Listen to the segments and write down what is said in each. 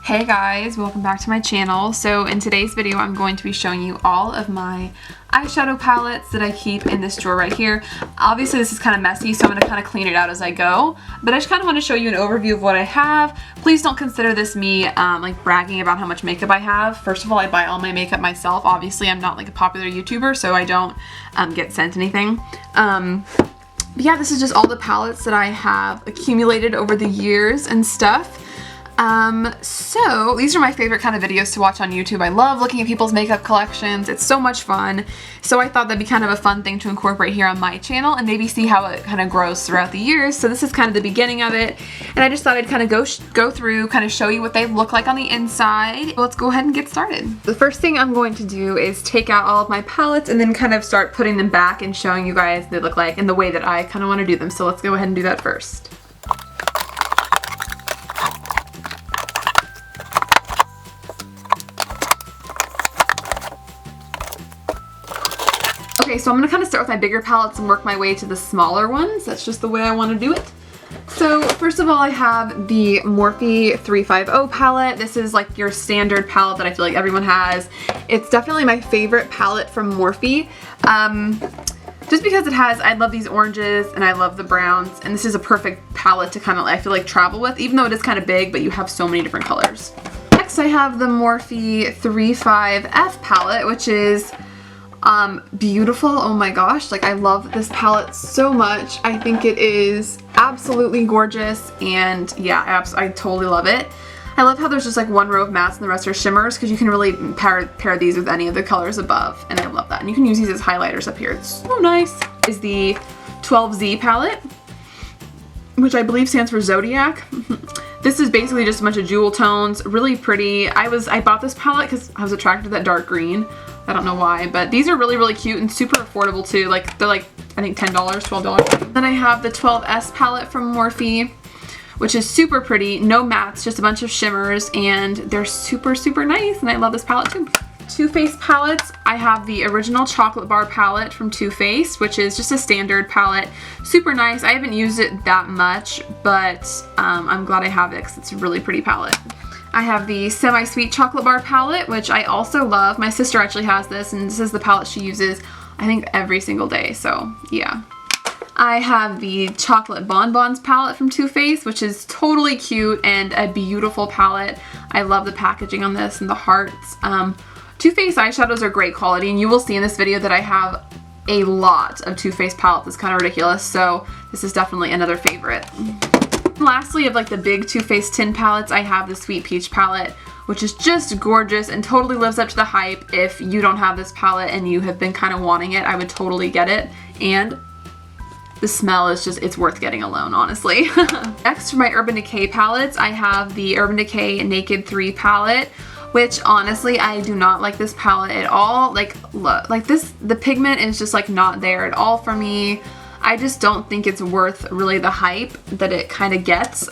Hey guys, welcome back to my channel. So in today's video I'm going to be showing you all of my eyeshadow palettes that I keep in this drawer right here. Obviously this is kind of messy, so I'm going to kind of clean it out as I go, but I just kind of want to show you an overview of what I have. Please don't consider this me like bragging about how much makeup I have. First of all, I buy all my makeup myself. Obviously I'm not like a popular YouTuber, so I don't get sent anything. But yeah, this is just all the palettes that I have accumulated over the years and stuff. So these are my favorite kind of videos to watch on YouTube. I love looking at people's makeup collections. It's so much fun. So I thought that'd be kind of a fun thing to incorporate here on my channel and maybe see how it kind of grows throughout the years. So this is kind of the beginning of it. And I just thought I'd kind of go through, kind of show you what they look like on the inside. Let's go ahead and get started. The first thing I'm going to do is take out all of my palettes and then kind of start putting them back and showing you guys what they look like and the way that I kind of want to do them. So let's go ahead and do that first. Okay, so I'm going to kind of start with my bigger palettes and work my way to the smaller ones. That's just the way I want to do it. So first of all, I have the Morphe 350 palette. This is like your standard palette that I feel like everyone has. It's definitely my favorite palette from Morphe. Just because it has, I love these oranges and I love the browns, and this is a perfect palette to kind of, I feel like, travel with, even though it is kind of big, but you have so many different colors. Next I have the Morphe 35F palette, which is beautiful. Oh my gosh, like I love this palette so much. I think it is absolutely gorgeous, and yeah, I totally love it. I love how there's just like one row of mattes and the rest are shimmers, because you can really pair these with any of the colors above, and I love that. And you can use these as highlighters up here. It's so nice. Is the 12Z palette, which I believe stands for Zodiac. This is basically just a bunch of jewel tones, really pretty. I bought this palette because I was attracted to that dark green. I don't know why, but these are really, really cute and super affordable too. Like they're like, I think $10, $12. Then I have the 12S palette from Morphe, which is super pretty. No mattes, just a bunch of shimmers, and they're super, super nice, and I love this palette too. Too Faced palettes, I have the original chocolate bar palette from Too Faced, which is just a standard palette. Super nice. I haven't used it that much, but I'm glad I have it because it's a really pretty palette. I have the Semi-Sweet Chocolate Bar palette, which I also love. My sister actually has this, and this is the palette she uses, I think, every single day, so yeah. I have the Chocolate Bonbons palette from Too Faced, which is totally cute and a beautiful palette. I love the packaging on this and the hearts. Too Faced eyeshadows are great quality, and you will see in this video that I have a lot of Too Faced palettes. It's kind of ridiculous, so this is definitely another favorite. Lastly, of like the big Too Faced tin palettes, I have the Sweet Peach palette, which is just gorgeous and totally lives up to the hype. If you don't have this palette and you have been kind of wanting it, I would totally get it. And the smell is just, it's worth getting alone, honestly. Next, for my Urban Decay palettes, I have the Urban Decay Naked 3 palette, which honestly, I do not like this palette at all. Like, look, like this, the pigment is just like not there at all for me. I just don't think it's worth really the hype that it kind of gets.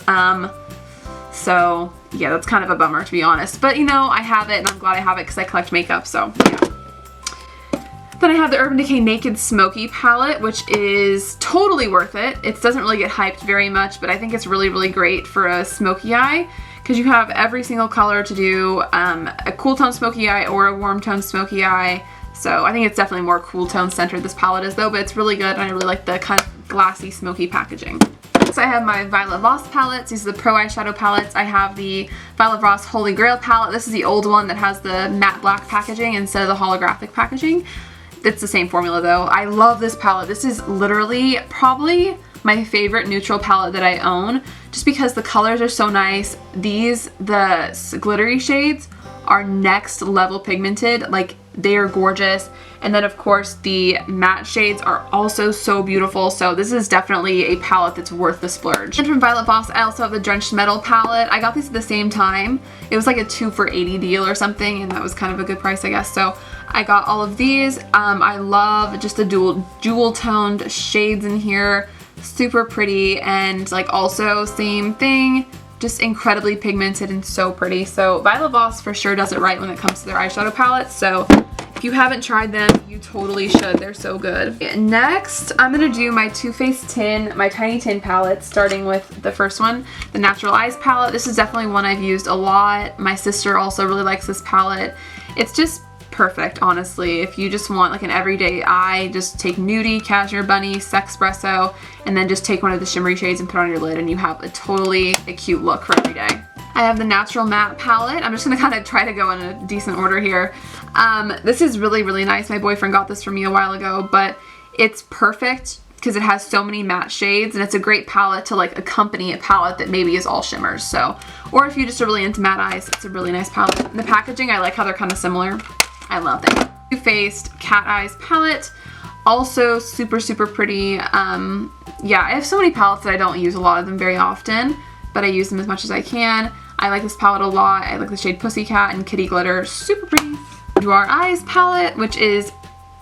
So yeah, that's kind of a bummer, to be honest. But you know, I have it and I'm glad I have it because I collect makeup, so yeah. Then I have the Urban Decay Naked Smoky palette, which is totally worth it. It doesn't really get hyped very much, but I think it's really, really great for a smoky eye, because you have every single color to do a cool tone smoky eye or a warm tone smoky eye. So I think it's definitely more cool tone centered, this palette is though, but it's really good and I really like the kind of glassy smoky packaging. Next I have my Violet Voss palettes. These are the pro eyeshadow palettes. I have the Violet Voss Holy Grail palette. This is the old one that has the matte black packaging instead of the holographic packaging. It's the same formula though. I love this palette. This is literally probably my favorite neutral palette that I own, just because the colors are so nice. The glittery shades are next level pigmented. Like, they are gorgeous. And then of course the matte shades are also so beautiful, so this is definitely a palette that's worth the splurge. And from Violet Voss, I also have the Drenched Metal palette. I got these at the same time. It was like a 2 for $80 deal or something, and that was kind of a good price, I guess. So I got all of these. I love just the jewel toned shades in here. Super pretty, and like also same thing, just incredibly pigmented and so pretty. So Violet Voss for sure does it right when it comes to their eyeshadow palettes. So If you haven't tried them, you totally should. They're so good. Next, I'm gonna do my Too Faced tin, my tiny tin palette, starting with the first one, the Natural Eyes palette. This is definitely one I've used a lot. My sister also really likes this palette. It's just perfect, honestly. If you just want like an everyday eye, just take Nudie, Cashmere Bunny, Sexpresso, and then just take one of the shimmery shades and put it on your lid, and you have a cute look for every day. I have the Natural Matte palette. I'm just gonna kind of try to go in a decent order here. This is really, really nice. My boyfriend got this for me a while ago, but it's perfect because it has so many matte shades, and it's a great palette to like accompany a palette that maybe is all shimmers. So, or if you just are really into matte eyes, it's a really nice palette. And the packaging, I like how they're kind of similar. I love that. Too Faced Cat Eyes palette, also super, super pretty. Yeah, I have so many palettes that I don't use a lot of them very often, but I use them as much as I can. I like this palette a lot. I like the shade Pussycat and Kitty Glitter, super pretty. Boudoir Eyes palette, which is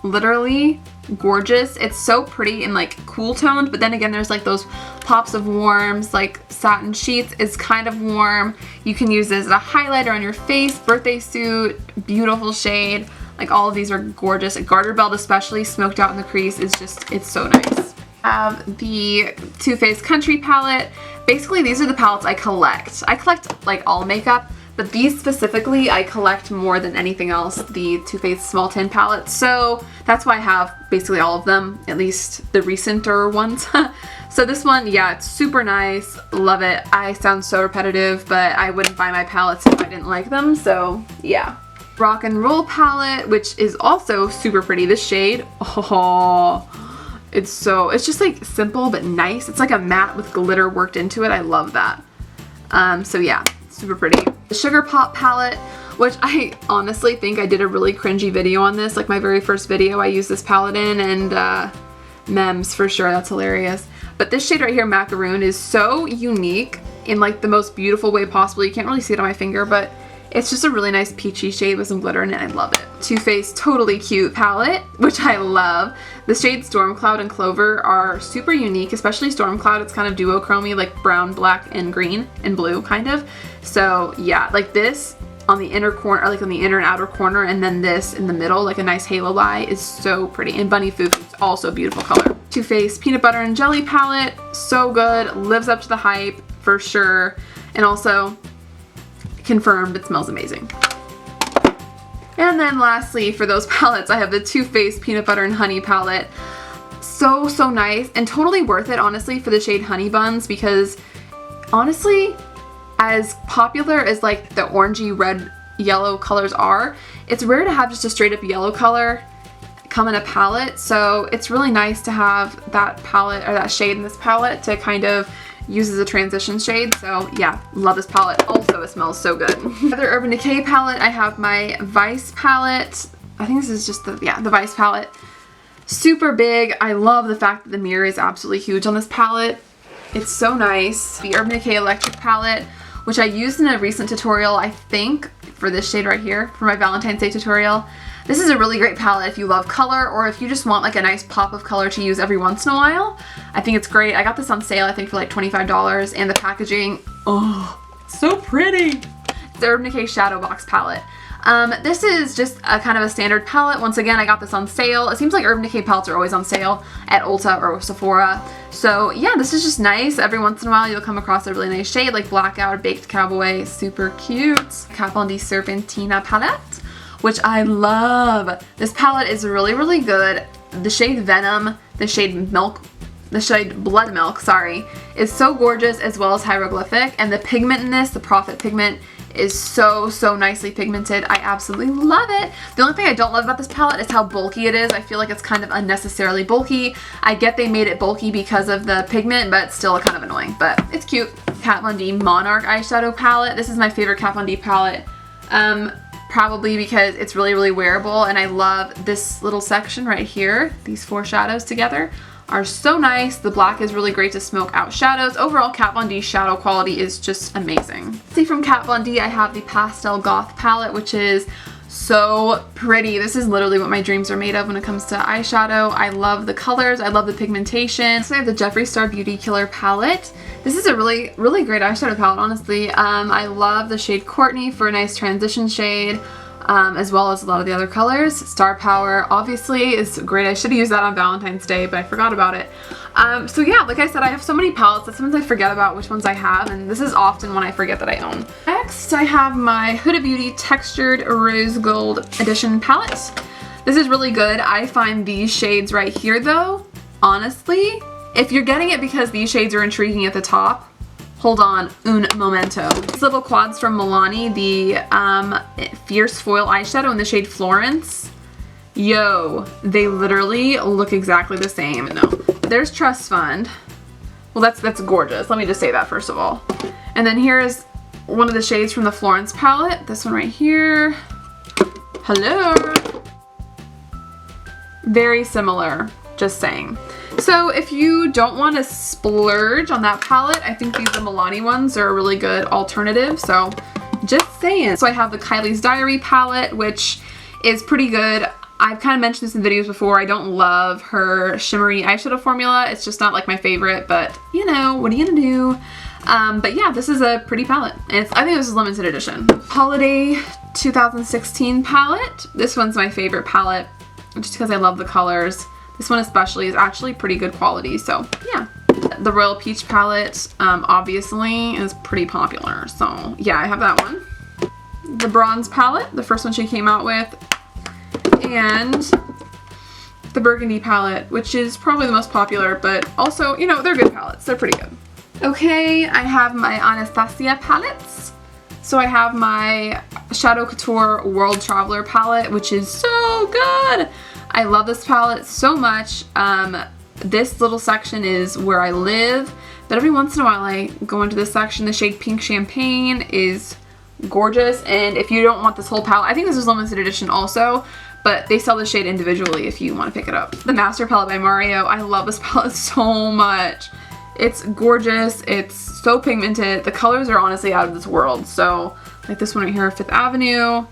literally gorgeous. It's so pretty and like cool toned, but then again there's like those pops of warms, like Satin Sheets is kind of warm. You can use this as a highlighter on your face, birthday suit, beautiful shade. Like all of these are gorgeous. Garter Belt especially, smoked out in the crease, is just, it's so nice. I have the Too Faced Country palette. Basically these are the palettes I collect. I collect like all makeup, but these specifically I collect more than anything else, the Too Faced Small Tin palette. So that's why I have basically all of them, at least the recenter ones. So this one, yeah, it's super nice. Love it. I sound so repetitive, but I wouldn't buy my palettes if I didn't like them. So yeah. Rock and Roll palette, which is also super pretty. This shade, oh, it's just like simple but nice. It's like a matte with glitter worked into it. I love that. So yeah, super pretty. The Sugar Pop palette, which I honestly think I did a really cringy video on this, like my very first video I used this palette in, and memes for sure, that's hilarious. But this shade right here, Macaroon, is so unique in like the most beautiful way possible. You can't really see it on my finger, but it's just a really nice peachy shade with some glitter in it. I love it. Too Faced Totally Cute palette, which I love. The shades Storm Cloud and Clover are super unique, especially Storm Cloud. It's kind of duochromy, like brown, black, and green, and blue, kind of. So yeah, like this on the inner corner, or like on the inner and outer corner, and then this in the middle, like a nice halo lie, is so pretty. And Bunny Fufu is also a beautiful color. Too Faced Peanut Butter and Jelly palette, so good, lives up to the hype for sure, and also confirmed it smells amazing. And then lastly, for those palettes, I have the Too Faced Peanut Butter and Honey palette. So nice and totally worth it, honestly, for the shade Honey Buns, because honestly, as popular as like the orangey red yellow colors are, it's rare to have just a straight up yellow color come in a palette. So it's really nice to have that palette, or that shade in this palette, to kind of use as a transition shade. So yeah, love this palette. Also, it smells so good. Another Urban Decay palette, I have my Vice palette. I think this is just the Vice palette. Super big. I love the fact that the mirror is absolutely huge on this palette. It's so nice. The Urban Decay Electric palette, which I used in a recent tutorial, I think, for this shade right here, for my Valentine's Day tutorial. This is a really great palette if you love color, or if you just want like a nice pop of color to use every once in a while. I think it's great. I got this on sale, I think, for like $25, and the packaging, oh, so pretty. It's the Urban Decay Shadow Box palette. This is just a kind of a standard palette. Once again, I got this on sale. It seems like Urban Decay palettes are always on sale at Ulta or Sephora. So yeah, this is just nice. Every once in a while you'll come across a really nice shade like Blackout or Baked Cowboy. Super cute. Kat Von D Serpentina palette, which I love. This palette is really, really good. The shade Venom, the shade Blood Milk, sorry, is so gorgeous, as well as Hieroglyphic. And the pigment in this, the Prophet pigment, is so nicely pigmented. I absolutely love it. The only thing I don't love about this palette is how bulky it is. I feel like it's kind of unnecessarily bulky. I get they made it bulky because of the pigment, but it's still kind of annoying, but it's cute. Kat Von D Monarch eyeshadow palette. This is my favorite Kat Von D palette. Probably because it's really, really wearable, and I love this little section right here. These four shadows together are so nice. The black is really great to smoke out shadows. Overall, Kat Von D's shadow quality is just amazing. See, from Kat Von D, I have the Pastel Goth palette, which is so pretty. This is literally what my dreams are made of when it comes to eyeshadow. I love the colors. I love the pigmentation. So I have the Jeffree Star Beauty Killer palette. This is a really, really great eyeshadow palette, honestly. I love the shade Courtney for a nice transition shade. as well as a lot of the other colors. Star Power obviously is great. I should have used that on Valentine's Day, but I forgot about it. So yeah, like I said, I have so many palettes that sometimes I forget about which ones I have, and this is often one I forget that I own. Next, I have my Huda Beauty Textured Rose Gold Edition palette. This is really good. I find these shades right here though, honestly, if you're getting it because these shades are intriguing at the top, hold on, un momento. These little quads from Milani, the Fierce Foil eyeshadow in the shade Florence. Yo, they literally look exactly the same. No, there's Trust Fund. Well, that's gorgeous. Let me just say that first of all. And then here is one of the shades from the Florence palette. This one right here. Hello. Very similar, just saying. So if you don't want to splurge on that palette, I think the Milani ones are a really good alternative. So just saying. So I have the Kylie's Diary palette, which is pretty good. I've kind of mentioned this in videos before. I don't love her shimmery eyeshadow formula. It's just not like my favorite, but you know, what are you gonna do? But yeah, this is a pretty palette. And I think this is limited edition. Holiday 2016 palette. This one's my favorite palette just because I love the colors. This one especially is actually pretty good quality, so yeah. The Royal Peach palette obviously is pretty popular, so yeah, I have that one. The Bronze palette, the first one she came out with, and the Burgundy palette, which is probably the most popular, but also, you know, they're good palettes. They're pretty good. Okay, I have my Anastasia palettes. So I have my Shadow Couture World Traveler palette, which is so good. I love this palette so much. This little section is where I live, but every once in a while I go into this section. The shade Pink Champagne is gorgeous, and if you don't want this whole palette, I think this is limited edition also, but they sell the shade individually if you want to pick it up. The Master palette by Mario. I love this palette so much. It's gorgeous. It's so pigmented. The colors are honestly out of this world. So like this one right here, Fifth Avenue.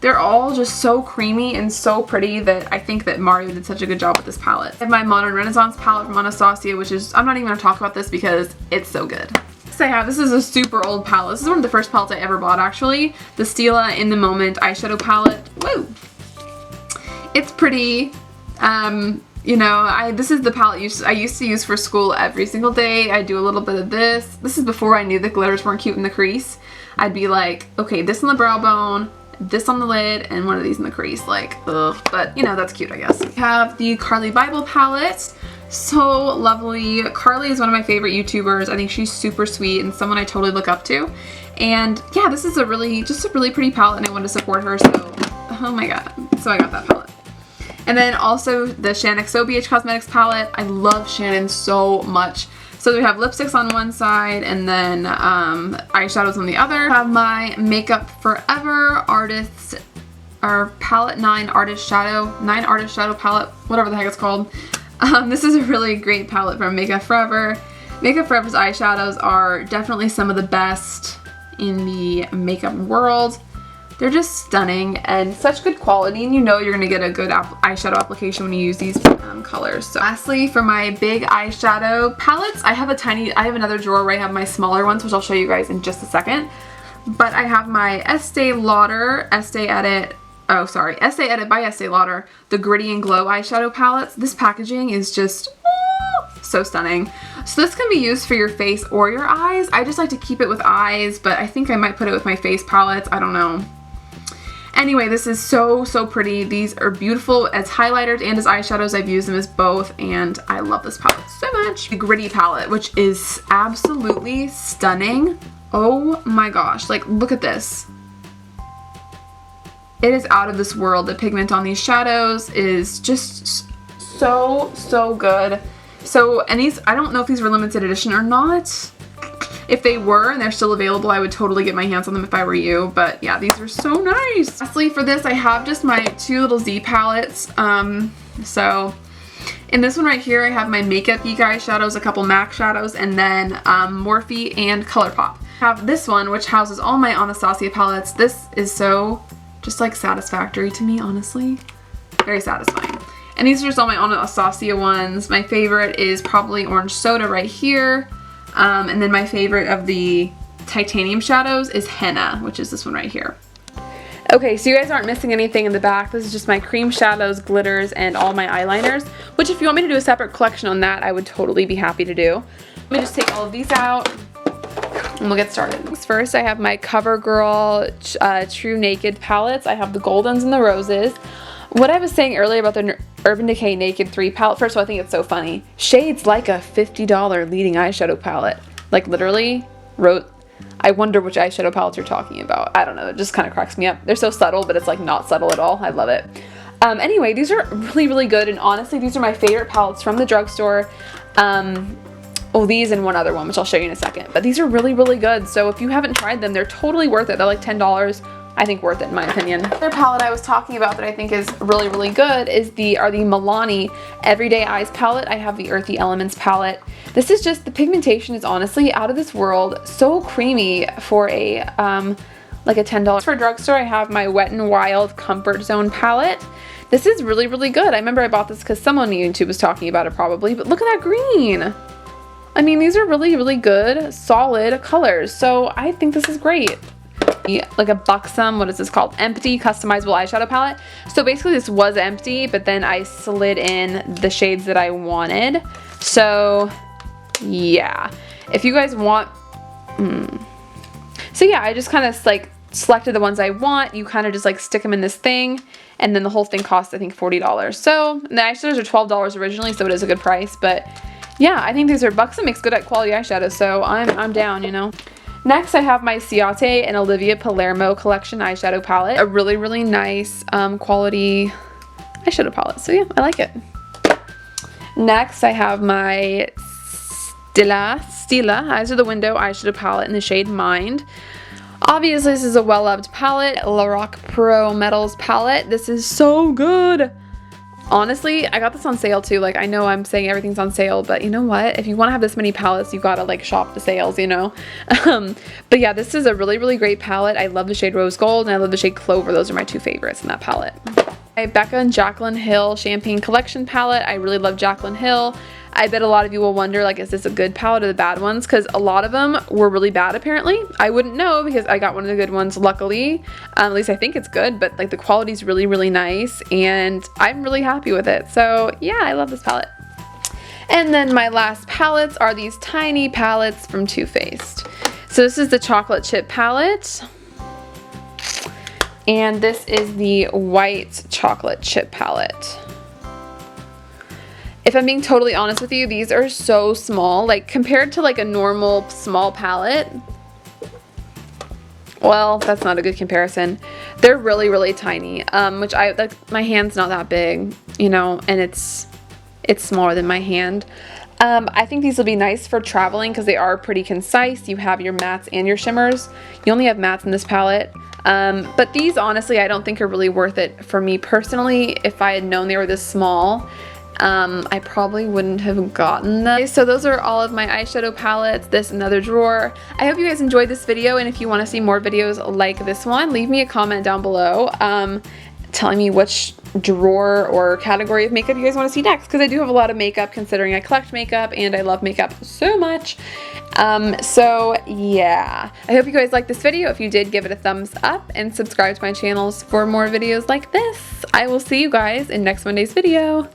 They're all just so creamy and so pretty that I think that Mario did such a good job with this palette. I have my Modern Renaissance palette from Anastasia, which is, I'm not even going to talk about this because it's so good. So I have, this is a super old palette. This is one of the first palettes I ever bought actually. The Stila In the Moment eyeshadow palette. Woo! It's pretty. You know, this is the palette I used to use for school every single day. I do a little bit of this. This is before I knew the glitters weren't cute in the crease. I'd be like, okay, this on the brow bone, this on the lid, and one of these in the crease. Like, ugh. But, you know, that's cute, I guess. We have the Carli Bybel palette. So lovely. Carli is one of my favorite YouTubers. I think she's super sweet and someone I totally look up to. And yeah, this is just a really pretty palette, and I wanted to support her, so oh my god. So I got that palette. And then also the Shaaanxo BH Cosmetics palette. I love Shannon so much. So we have lipsticks on one side and then eyeshadows on the other. I have my Makeup Forever Artist, or Palette 9 Artist Shadow palette, whatever the heck it's called. This is a really great palette from Makeup Forever. Makeup Forever's eyeshadows are definitely some of the best in the makeup world. They're just stunning and such good quality, and you know you're gonna get a good eyeshadow application when you use these colors. So lastly, for my big eyeshadow palettes, I have another drawer where I have my smaller ones, which I'll show you guys in just a second. But I have my Estee Lauder, Estee Edit by Estee Lauder, the Gritty and Glow eyeshadow palettes. This packaging is just so stunning. So this can be used for your face or your eyes. I just like to keep it with eyes, but I think I might put it with my face palettes. I don't know. Anyway, this is so pretty. These are beautiful as highlighters and as eyeshadows. I've used them as both, and I love this palette so much. The Gritty palette, which is absolutely stunning. Oh my gosh, like look at this. It is out of this world. The pigment on these shadows is just so good. So, and these, I don't know if these were limited edition or not. If they were and they're still available, I would totally get my hands on them if I were you. But yeah, these are so nice. Lastly, for this, I have just my two little Z palettes. So in this one right here, I have my Makeup Geek eyeshadows, a couple MAC shadows, and then Morphe and ColourPop. I have this one, which houses all my Anastasia palettes. This is so just like satisfactory to me, honestly. Very satisfying. And these are just all my Anastasia ones. My favorite is probably Orange Soda right here. And then my favorite of the titanium shadows is Henna, which is this one right here. Okay, so you guys aren't missing anything in the back. This is just my cream shadows, glitters, and all my eyeliners, which if you want me to do a separate collection on that, I would totally be happy to do. Let me just take all of these out and we'll get started. First, I have my Covergirl TruNaked palettes. I have the goldens and the roses. What I was saying earlier about the Urban Decay Naked 3 palette, first of all, I think it's so funny. Shade's like a $50 leading eyeshadow palette. Like literally wrote, I wonder which eyeshadow palettes you're talking about. I don't know, it just kind of cracks me up. They're so subtle, but it's like not subtle at all. I love it. Anyway, these are really, really good, and honestly, these are my favorite palettes from the drugstore. Well, these and one other one, which I'll show you in a second. But these are really, really good. So if you haven't tried them, they're totally worth it. They're like $10. I think worth it in my opinion. The other palette I was talking about that I think is really, really good is the Milani Everyday Eyes palette. I have the Earthy Elements palette. This is just, the pigmentation is honestly out of this world. So creamy for a, like a $10. For drugstore, I have my Wet n Wild Comfort Zone palette. This is really, really good. I remember I bought this because someone on YouTube was talking about it probably, but look at that green. I mean, these are really, really good, solid colors. So I think this is great. Like a Buxom, what is this called? Empty Customizable Eyeshadow Palette. So basically this was empty, but then I slid in the shades that I wanted. So yeah, if you guys want, so yeah, I just kind of like selected the ones I want. You kind of just like stick them in this thing, and then the whole thing costs I think $40. So the eyeshadows are $12 originally, so it is a good price, but yeah, I think these are, Buxom makes good at quality eyeshadows, so I'm down, you know. Next, I have my Ciate and Olivia Palermo collection eyeshadow palette. A really, really nice quality eyeshadow palette. So yeah, I like it. Next, I have my Stila Eyes of the Window eyeshadow palette in the shade Mind. Obviously, this is a well-loved palette. Lorac Pro Metals palette. This is so good. Honestly, I got this on sale too. Like, I know I'm saying everything's on sale, but you know what? If you want to have this many palettes, you gotta like shop the sales, you know? But yeah, this is a really, really great palette. I love the shade Rose Gold and I love the shade Clover. Those are my two favorites in that palette. My Becca and Jaclyn Hill Champagne Collection palette. I really love Jaclyn Hill. I bet a lot of you will wonder, like, is this a good palette or the bad ones? Because a lot of them were really bad, apparently. I wouldn't know because I got one of the good ones, luckily. At least I think it's good, but, like, the quality is really, really nice, and I'm really happy with it. So, yeah, I love this palette. And then my last palettes are these tiny palettes from Too Faced. So this is the Chocolate Chip palette. And this is the White Chocolate Chip palette. If I'm being totally honest with you, these are so small. Like, compared to like a normal small palette, well, that's not a good comparison. They're really, really tiny, which like, my hand's not that big, you know, and it's smaller than my hand. I think these will be nice for traveling because they are pretty concise. You have your mattes and your shimmers. You only have mattes in this palette. But these, honestly, I don't think are really worth it for me personally. If I had known they were this small, I probably wouldn't have gotten them. So those are all of my eyeshadow palettes, this another drawer. I hope you guys enjoyed this video, and if you want to see more videos like this one, leave me a comment down below telling me which drawer or category of makeup you guys want to see next, because I do have a lot of makeup considering I collect makeup and I love makeup so much. So yeah, I hope you guys liked this video. If you did, give it a thumbs up and subscribe to my channels for more videos like this. I will see you guys in next Monday's video.